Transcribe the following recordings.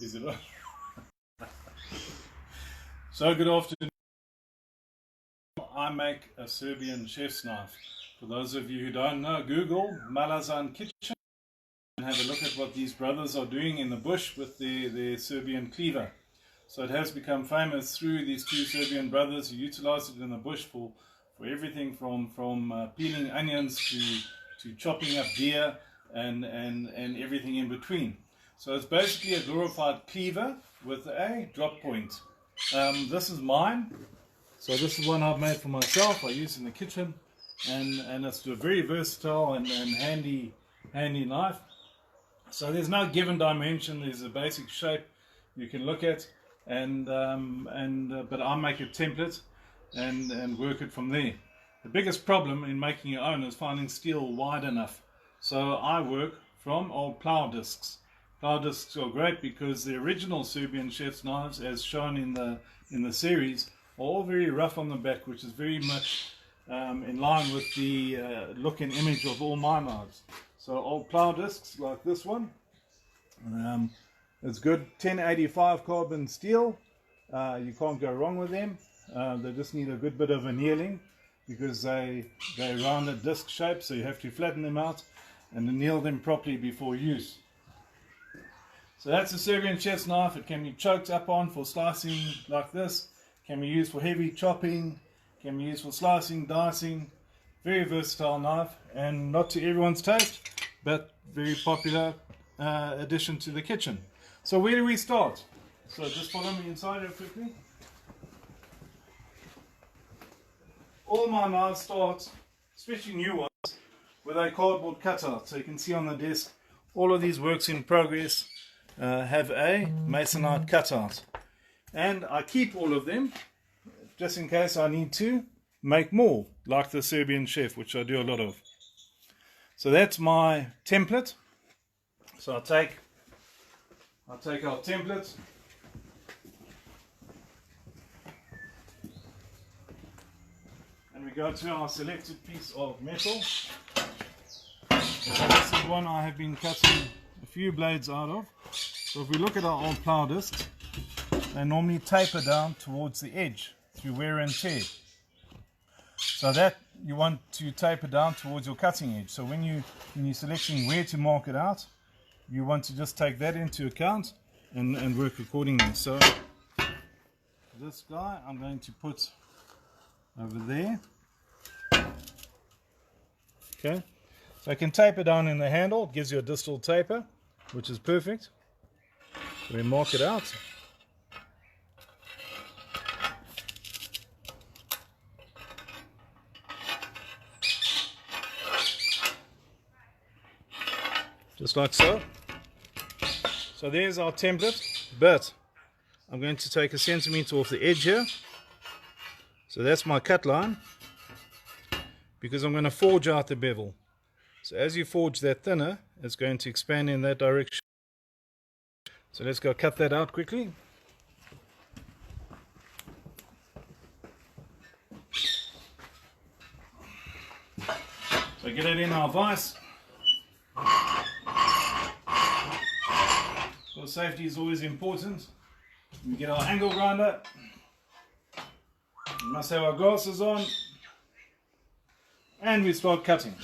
Is it on? So good afternoon. I make a Serbian chef's knife. For those of you who don't know, Google Malazan kitchen and have a look at what these brothers are doing in the bush with their Serbian cleaver. So it has become famous through these two Serbian brothers who utilize it in the bush for everything from peeling onions to chopping up deer and everything in between. So it's basically a glorified cleaver with a drop point. This is mine. So this is one I've made for myself. I use in the kitchen, and it's a very versatile and handy knife. So there's no given dimension. There's a basic shape you can look at, but I make a template and work it from there. The biggest problem in making your own is finding steel wide enough. So I work from old plow discs. Plow discs are great because the original Serbian chef's knives, as shown in the series, are all very rough on the back, which is very much in line with the look and image of all my knives. So old plow discs like this one, it's good 1085 carbon steel. You can't go wrong with them. They just need a good bit of annealing because they're rounded disc shape, so you have to flatten them out and anneal them properly before use. So that's a Serbian chef's knife. It can be choked up on for slicing like this. Can be used for heavy chopping. Can be used for slicing, dicing. Very versatile knife, and not to everyone's taste, but very popular addition to the kitchen. So where do we start? So just follow me inside here quickly. All my knives start, especially new ones, with a cardboard cutout. So you can see on the desk, all of these works in progress have a masonite cutout, and I keep all of them just in case I need to make more, like the Serbian chef, which I do a lot of. So that's my template. So I'll take our template, and we go to our selected piece of metal. So this is one I have been cutting a few blades out of. So if we look at our old plow discs, they normally taper down towards the edge through wear and tear. So that you want to taper down towards your cutting edge. So when you're selecting where to mark it out, you want to just take that into account and work accordingly. So this guy I'm going to put over there. Okay. So I can taper down in the handle. It gives you a distal taper, which is perfect. We mark it out. Just like so. So there's our template, but I'm going to take a centimeter off the edge here. So that's my cut line, because I'm going to forge out the bevel. So as you forge that thinner, it's going to expand in that direction. So let's go cut that out quickly. So get it in our vise. So safety is always important. We get our angle grinder. We must have our glasses on. And we start cutting.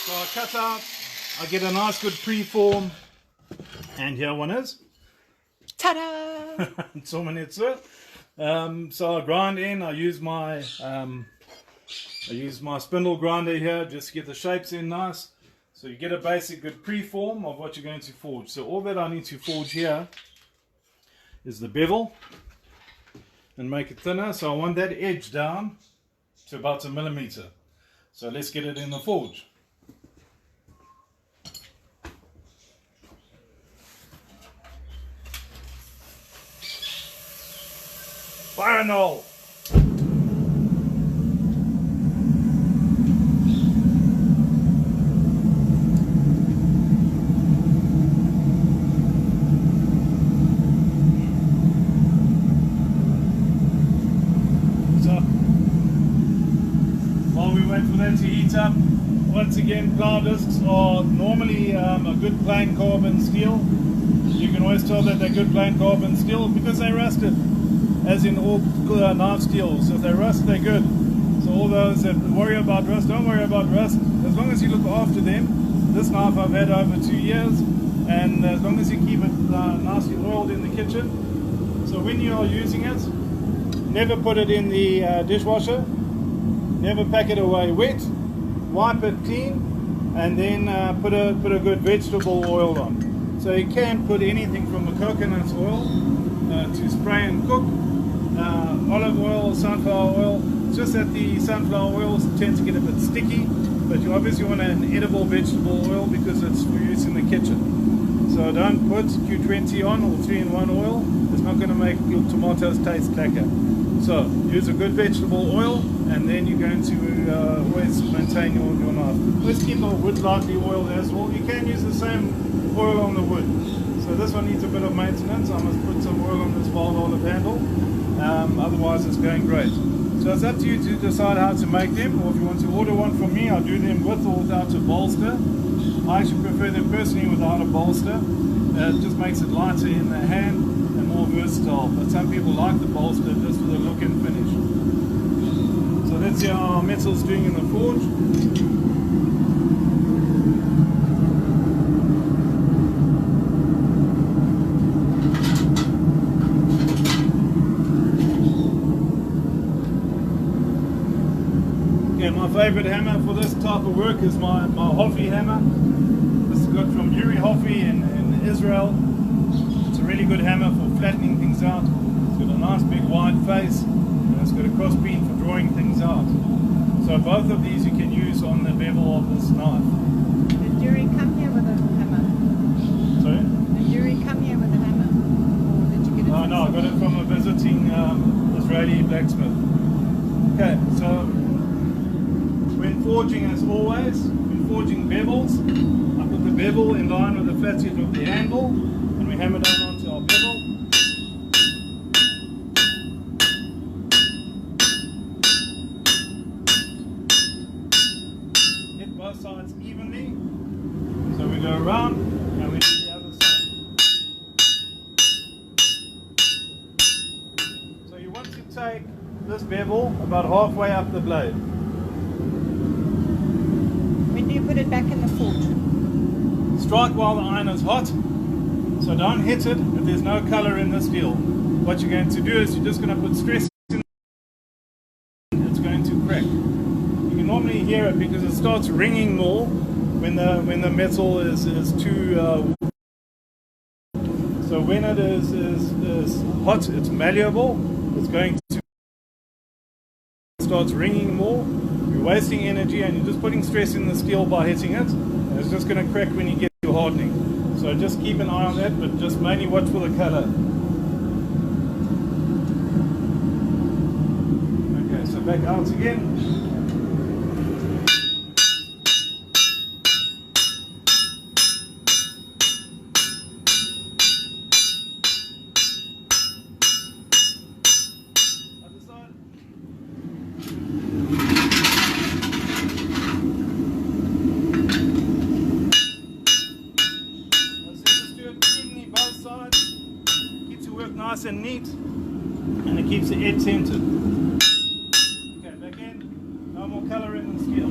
So I cut out, I get a nice good pre-form, and here one is. Ta-da! So I grind in. I use my spindle grinder here just to get the shapes in nice. So you get a basic good pre-form of what you're going to forge. So all that I need to forge here is the bevel and make it thinner. So I want that edge down to about 1 millimeter. So let's get it in the forge. Fire and all. for that to heat up. Once again, plough discs are normally a good plain carbon steel. You can always tell that they're good plain carbon steel because they're rusted, as in all knife steels. So if they rust, they're good. So all those that worry about rust, don't worry about rust. As long as you look after them. This knife I've had over 2 years, and as long as you keep it nicely oiled in the kitchen. So when you are using it, never put it in the dishwasher, never pack it away wet, wipe it clean, and then put a good vegetable oil on. So you can put anything from a coconut oil to spray and cook, olive oil, sunflower oil. It's just that the sunflower oils tend to get a bit sticky, but you obviously want an edible vegetable oil because it's for use in the kitchen. So don't put Q20 on or 3-in-1 oil. It's not going to make your tomatoes taste lekker. So use a good vegetable oil, and then you're going to always maintain your knife. Let's keep the wood lightly oiled as well. You can use the same oil on the wood. So this one needs a bit of maintenance. I must put some oil on this bowl olive handle. Otherwise it's going great. So it's up to you to decide how to make them, or if you want to order one from me, I'll do them with or without a bolster. I actually prefer them personally without a bolster. It just makes it lighter in the hand and more versatile. But some people like the bolster just for the look and finish. So let's see how our metal's doing in the forge. My favourite hammer for this type of work is my Hoffi hammer. This is got from Yuri Hoffi in Israel. It's a really good hammer for flattening things out. It's got a nice big wide face, and it's got a cross beam for drawing things out. So both of these you can use on the bevel of this knife. Did Yuri come here with a hammer? Sorry? Did Yuri come here with a hammer? Or did you get it from No, I got it from a visiting Israeli blacksmith. Okay, so when forging, as always, when forging bevels, I put the bevel in line with the flat edge of the handle, and we hammer down onto our bevel. Hit both sides evenly. So we go around and we do the other side. So you want to take this bevel about halfway up the blade. When do you put it back in the forge? Strike while the iron is hot, so don't hit it if there's no color in the steel. What you're going to do is you're just going to put stress in, it's going to crack. You can normally hear it because it starts ringing more when the metal is too so when it is hot, it's malleable, it's going to starts ringing more. You're wasting energy and you're just putting stress in the steel by hitting it, and it's just going to crack when you get to hardening. So just keep an eye on that, but just mainly watch for the color. Okay, so back out again. Nice and neat, and it keeps the edge centered. Okay, back in. No more color in the steel.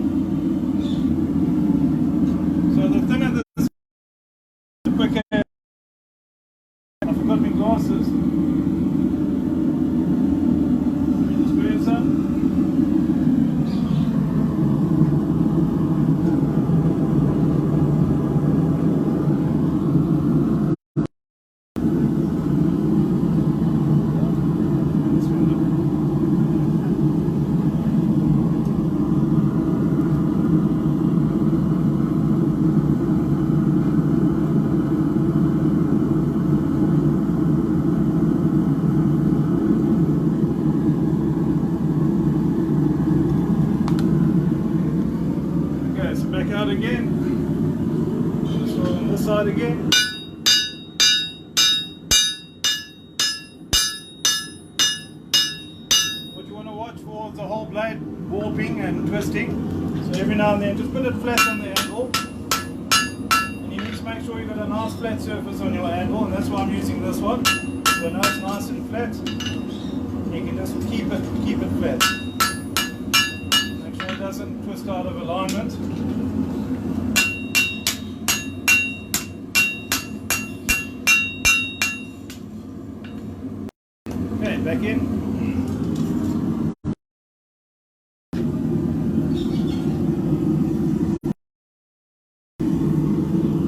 So the thinner the quicker. I forgot my glasses. Let me just grab some. Back out again. So on this side again. What you want to watch for is the whole blade warping and twisting. every now and then just put it flat on the anvil, and you need to make sure you've got a nice flat surface on your anvil, and that's why I'm using this one. So now it's nice and flat. You can just keep it flat. Make sure it doesn't twist out of alignment. Okay, back in.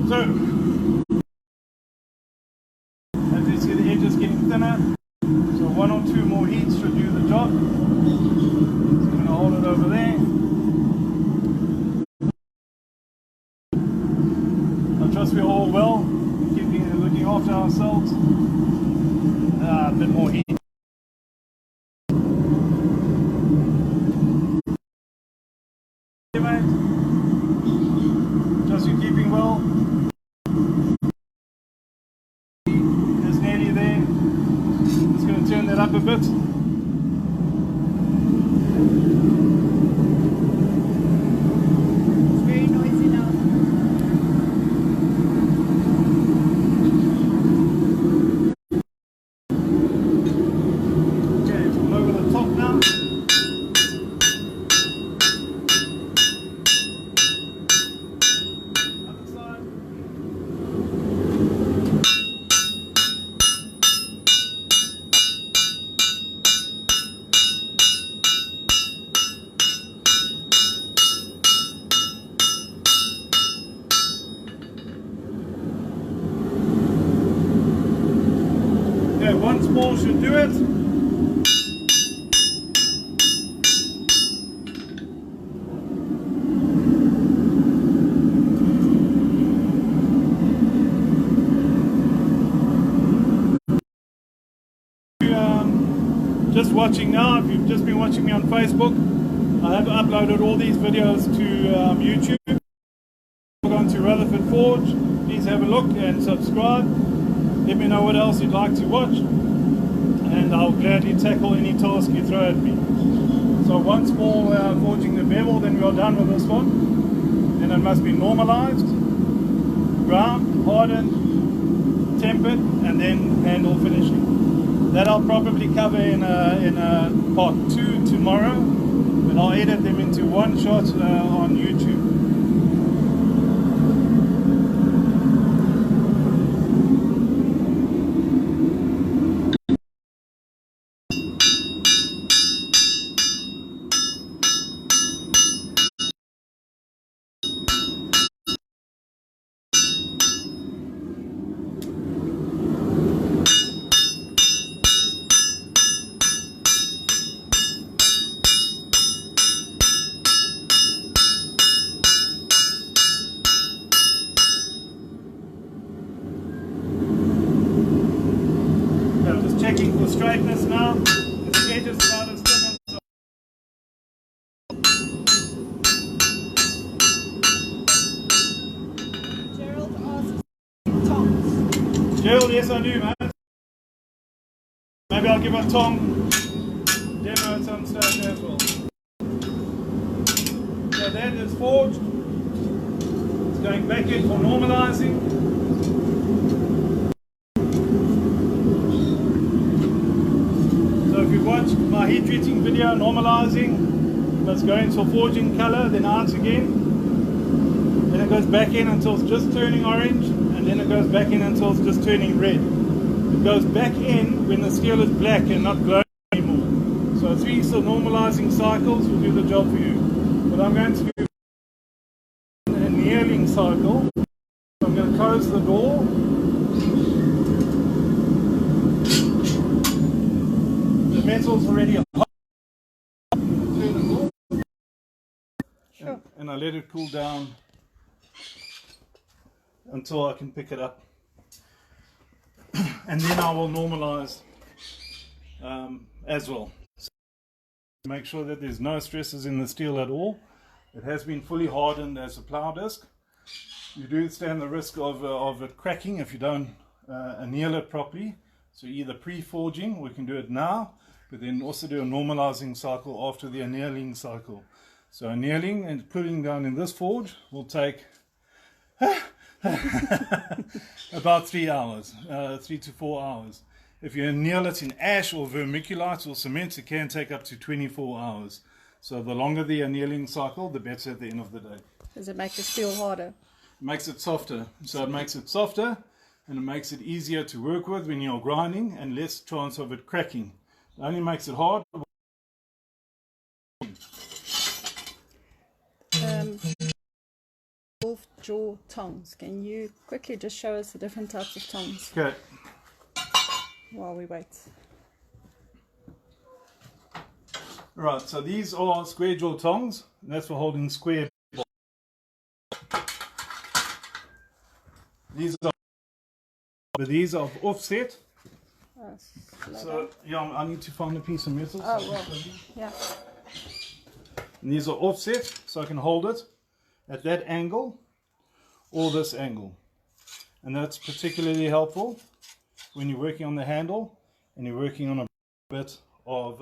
So, as you see, the edge is getting thinner. So 1 or 2 more heats should do the job. So I'm going to hold it over there. I trust we're all well, looking after ourselves. A bit more heat. Hey mate, just you keeping well. It's nearly there. Just going to turn that up a bit. It's very noisy now. Okay, it's all over the top now. Other side. Okay, once more should do it. Just watching now, if you've just been watching me on Facebook, I have uploaded all these videos to YouTube. Log on to Rutherford Forge, please have a look and subscribe. Let me know what else you'd like to watch, and I'll gladly tackle any task you throw at me. So once more forging the bevel, then we are done with this one. Then it must be normalized, ground, hardened, tempered, and then handle finishing. That I'll probably cover in a part 2 tomorrow, but I'll edit them into one shot on YouTube. Checking for straightness now. The edge is about as thin as Gerald asks tongs. Gerald, yes I do, man. Maybe I'll give a tong demo at some stage as well. So that is forged. It's going back in for normalizing. If you watch my heat treating video normalizing, let's go into forging color, then out again, then it goes back in until it's just turning orange, and then it goes back in until it's just turning red. It goes back in when the steel is black and not glowing anymore. So 3 normalizing cycles will do the job for you. But I'm going to do an annealing cycle. So I'm going to close the door. The metal's already hot. Sure. And I let it cool down until I can pick it up. And then I will normalize as well. So make sure that there's no stresses in the steel at all. It has been fully hardened as a plow disc. You do stand the risk of it cracking if you don't anneal it properly. So either pre-forging, we can do it now, but then also do a normalizing cycle after the annealing cycle. So annealing and putting down in this forge will take about 3 hours, 3 to 4 hours. If you anneal it in ash or vermiculite or cement, it can take up to 24 hours. So the longer the annealing cycle, the better at the end of the day. Does it make the steel harder? It makes it softer. So it makes it softer and it makes it easier to work with when you're grinding and less chance of it cracking. It only makes it hard. Wolf jaw tongs. Can you quickly just show us the different types of tongs Okay. while we wait? Right, so these are square jaw tongs. And that's for holding square. These are offset. So yeah, I need to find a piece of metal. Oh, well, yeah. And these are offset, so I can hold it at that angle or this angle. And that's particularly helpful when you're working on the handle and you're working on a bit of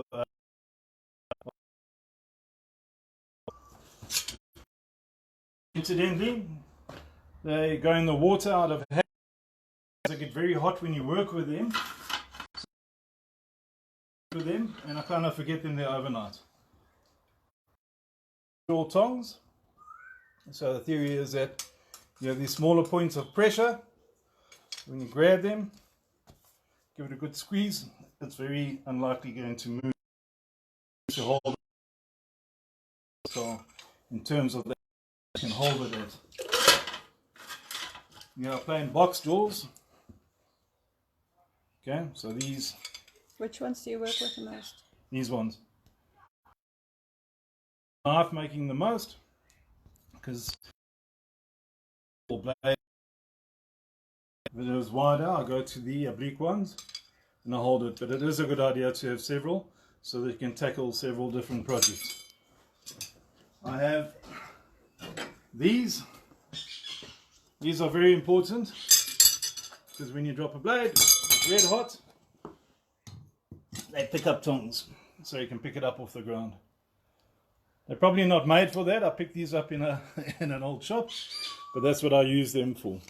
incidentally, they go in the water out of hand. They get very hot when you work with them. And I kind of forget them there overnight. Jaw tongs. So the theory is that you have these smaller points of pressure. When you grab them, give it a good squeeze, it's very unlikely going to move. To hold it. So in terms of that, you can hold it at. You are playing box jaws. Okay, so these. Which ones do you work with the most? These ones. Knife making the most, because blade. If it is wider, I go to the oblique ones and I hold it. But it is a good idea to have several so that you can tackle several different projects. I have these. These are very important because when you drop a blade, it's red hot. They pick up tongs, so you can pick it up off the ground. They're probably not made for that. I picked these up in an old shop, but that's what I use them for.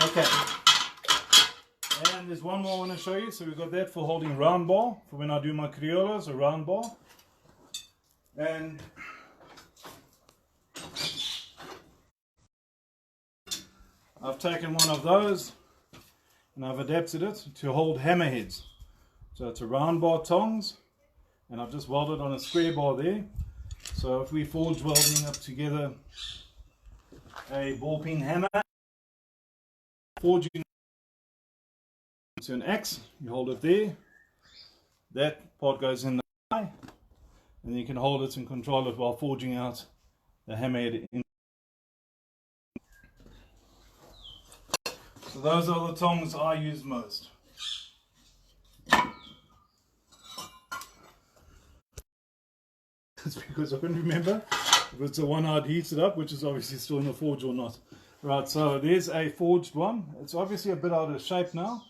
Okay, and there's one more I want to show you. So we've got that for holding round bar, for when I do my criollos, a round bar. And I've taken one of those and I've adapted it to hold hammerheads. So it's a round bar tongs and I've just welded on a square bar there. So if we forge welding up together a ball peen hammer, forging to an axe, you hold it there, that part goes in the eye, and you can hold it and control it while forging out the hammerhead in. So those are the tongs I use most. That's because I couldn't remember if it's the one I'd heated up, which is obviously still in the forge or not. Right, so there's a forged one. It's obviously a bit out of shape now.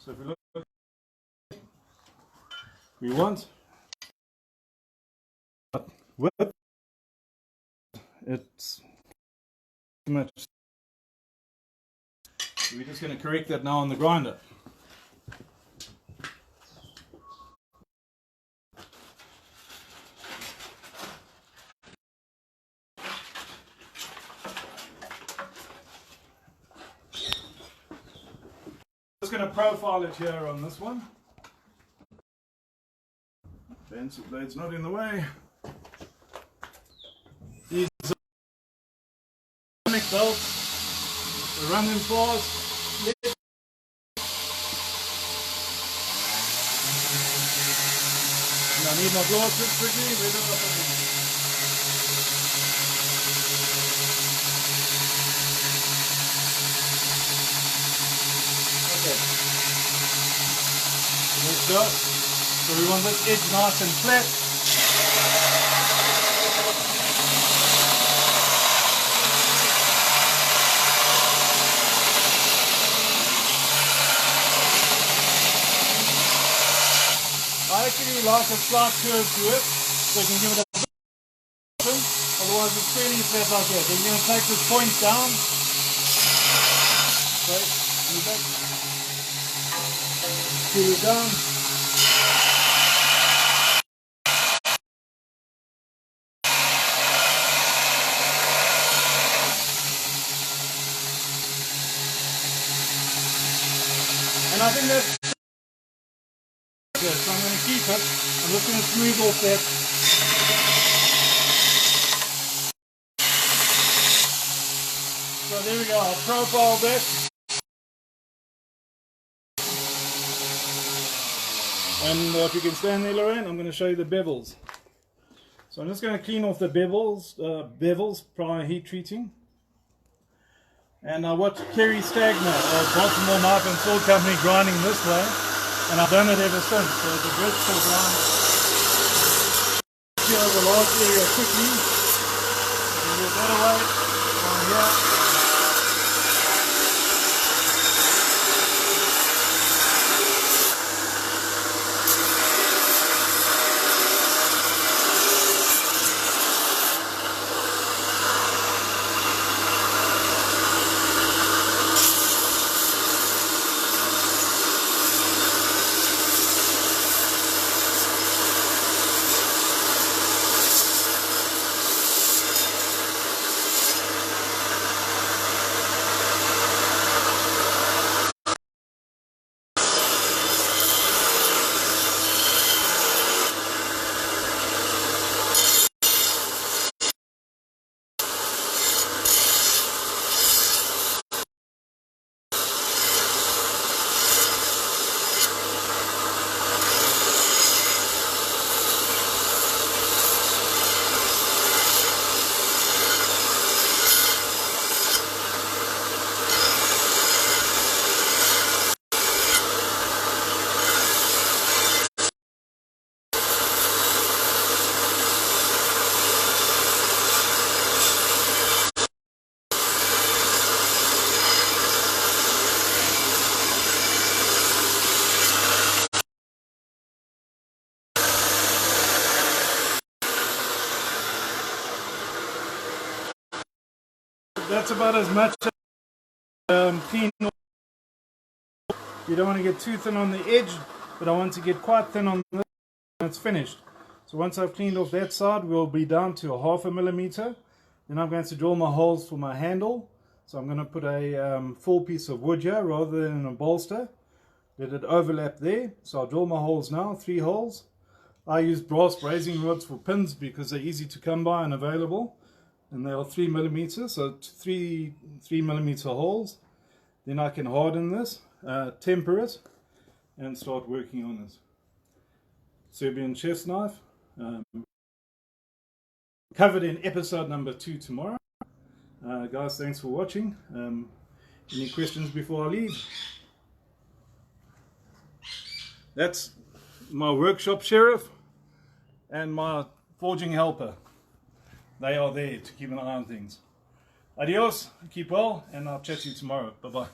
So if we look, we want width. It's too much. We're just going to correct that now on the grinder. Just going to profile it here on this one. Fancy blade's not in the way. These are belts. We run them fast. And I need my blower switch quickly. Where do I put it? Okay. Let's go. So we want this edge nice and flat. actually like a slight curve to it, so you can give it a bit open, otherwise it's fairly flat like that. Then you're going to take this point down. Okay, move back. Pull it down. And I think that's good, so I'm going to keep it. I'm just going to smooth off that. So there we go, I'll profile that. And if you can stand there, Lorraine, I'm going to show you the bevels. So I'm just going to clean off the bevels prior heat treating. And I watched Kerry Stagner of Baltimore Knife and Sword Company grinding this way, and I've done it ever since. So the vertical grind, clear the large area quickly. You can get that away from here. That's about as much clean. You don't want to get too thin on the edge, but I want to get quite thin on this when it's finished. So once I've cleaned off that side, we'll be down to 0.5 millimeter. Then I'm going to drill my holes for my handle. So I'm going to put a full piece of wood here rather than a bolster. Let it overlap there. So I'll drill my holes now, 3 holes. I use brass brazing rods for pins because they're easy to come by and available. And they are 3 millimeters, so 3 millimeter holes. Then I can harden this, temper it, and start working on this. Serbian chef's knife. Covered in episode number 2 tomorrow. Guys, thanks for watching. Any questions before I leave? That's my workshop sheriff and my forging helper. They are there to keep an eye on things. Adios, keep well, and I'll chat to you tomorrow. Bye-bye.